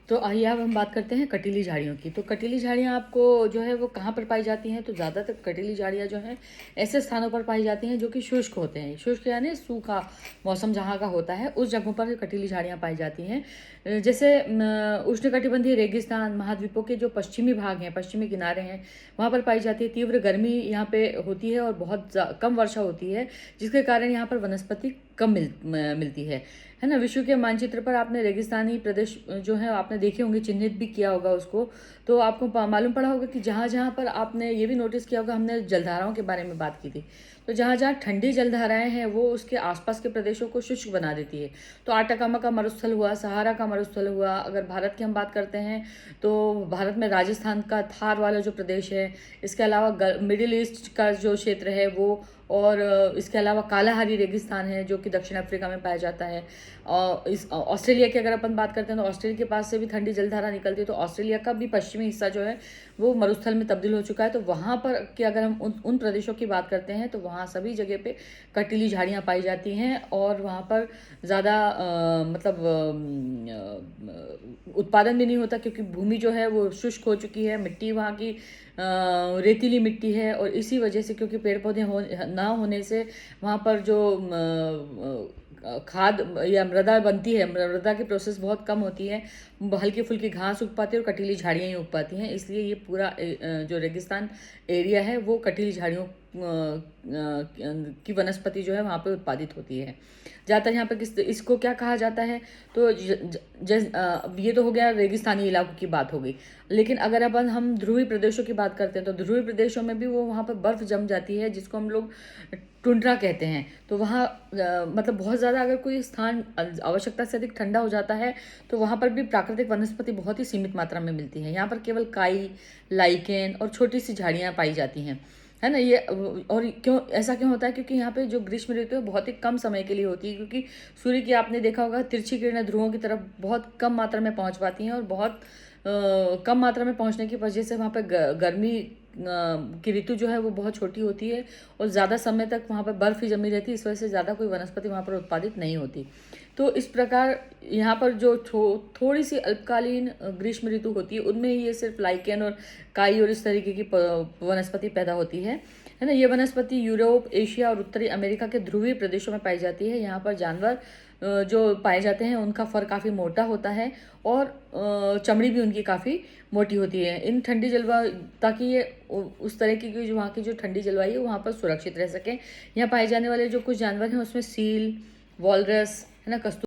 तो आइए अब हम बात करते हैं कटीली झाड़ियों की। तो कटीली झाड़ियाँ आपको जो है वो कहाँ पर पाई जाती हैं? तो ज़्यादातर कटीली झाड़ियाँ जो हैं ऐसे स्थानों पर पाई जाती हैं जो कि शुष्क होते हैं। शुष्क यानी सूखा मौसम जहाँ का होता है उस जगहों पर कटीली झाड़ियाँ पाई जाती हैं। जैसे उष्णकटिबंधीय रेगिस्तान महाद्वीपों के जो पश्चिमी भाग हैं, पश्चिमी किनारे हैं, वहाँ पर पाई जाती है। तीव्र गर्मी यहाँ पे होती है और बहुत कम वर्षा होती है, जिसके कारण यहाँ पर वनस्पति कम मिलती है ना। विश्व के मानचित्र पर आपने रेगिस्तानी प्रदेश जो है आपने देखे होंगे, चिन्हित भी किया होगा उसको। तो आपको मालूम पड़ा होगा कि जहाँ जहाँ पर आपने ये भी नोटिस किया होगा, हमने जलधाराओं के बारे में बात की थी। तो जहाँ जहाँ ठंडी जलधाराएं हैं वो उसके आसपास के प्रदेशों को शुष्क बना देती है। तो आटाकामा का मरुस्थल हुआ, सहारा का मरुस्थल हुआ। अगर भारत की हम बात करते हैं तो भारत में राजस्थान का थार वाला जो प्रदेश है, इसके अलावा मिडिल ईस्ट का जो क्षेत्र है वो, और इसके अलावा कालाहारी रेगिस्तान है जो कि दक्षिण अफ्रीका में पाया जाता है। और इस ऑस्ट्रेलिया की अगर अपन बात करते हैं तो ऑस्ट्रेलिया के पास से भी ठंडी जलधारा निकलती है। तो ऑस्ट्रेलिया का भी पश्चिमी हिस्सा जो है वो मरुस्थल में तब्दील हो चुका है। तो वहाँ पर कि अगर हम उन प्रदेशों की बात करते हैं तो वहाँ सभी जगह पे कटीली झाड़ियाँ पाई जाती हैं और वहाँ पर ज़्यादा मतलब उत्पादन भी नहीं होता, क्योंकि भूमि जो है वो शुष्क हो चुकी है। मिट्टी वहाँ की रेतीली मिट्टी है और इसी वजह से, क्योंकि पेड़ पौधे ना होने से वहाँ पर जो खाद या मृदा बनती है, मृदा की प्रोसेस बहुत कम होती है। हल्की फुल्की घास उग पाती है और कटीली झाड़ियाँ ही उग पाती हैं। इसलिए ये पूरा जो रेगिस्तान एरिया है वो कटीली झाड़ियों की वनस्पति जो है वहाँ पे उत्पादित होती है ज़्यादातर। यहाँ पे इसको क्या कहा जाता है? तो ये तो हो गया रेगिस्तानी इलाकों की बात हो गई। लेकिन अगर अपन हम ध्रुवी प्रदेशों की बात करते हैं तो ध्रुवी प्रदेशों में भी वो वहाँ पर बर्फ जम जाती है, जिसको हम लोग टुंड्रा कहते हैं। तो वहाँ मतलब बहुत ज़्यादा अगर कोई स्थान आवश्यकता से अधिक ठंडा हो जाता है तो वहाँ पर भी प्राकृतिक वनस्पति बहुत ही सीमित मात्रा में मिलती है। यहाँ पर केवल काई, लाइकेन और छोटी सी झाड़ियाँ पाई जाती हैं, है ना। ये और क्यों ऐसा क्यों होता है? क्योंकि यहाँ पे जो ग्रीष्म ऋतु है बहुत ही कम समय के लिए होती है, क्योंकि सूर्य की आपने देखा होगा तिरछी किरणें ध्रुवों की तरफ बहुत कम मात्रा में पहुँच पाती हैं और बहुत कम मात्रा में पहुँचने की वजह से वहाँ पे गर्मी की ऋतु जो है वो बहुत छोटी होती है और ज़्यादा समय तक वहाँ पर बर्फ़ ही जमी रहती है। इस वजह से ज़्यादा कोई वनस्पति वहाँ पर उत्पादित नहीं होती। तो इस प्रकार यहाँ पर जो थोड़ी सी अल्पकालीन ग्रीष्म ऋतु होती है उनमें ये सिर्फ लाइकेन और काई और इस तरीके की वनस्पति पैदा होती है ना। ये वनस्पति यूरोप, एशिया और उत्तरी अमेरिका के ध्रुवीय प्रदेशों में पाई जाती है। यहाँ पर जानवर जो पाए जाते हैं उनका फर काफ़ी मोटा होता है और चमड़ी भी उनकी काफ़ी मोटी होती है। इन ठंडी जलवायु, ताकि ये उस तरह की जो वहाँ की जो ठंडी जलवायु है वहाँ पर सुरक्षित रह सकें। यहाँ पाए जाने वाले जो कुछ जानवर हैं उसमें सील, वॉलरस, है ना,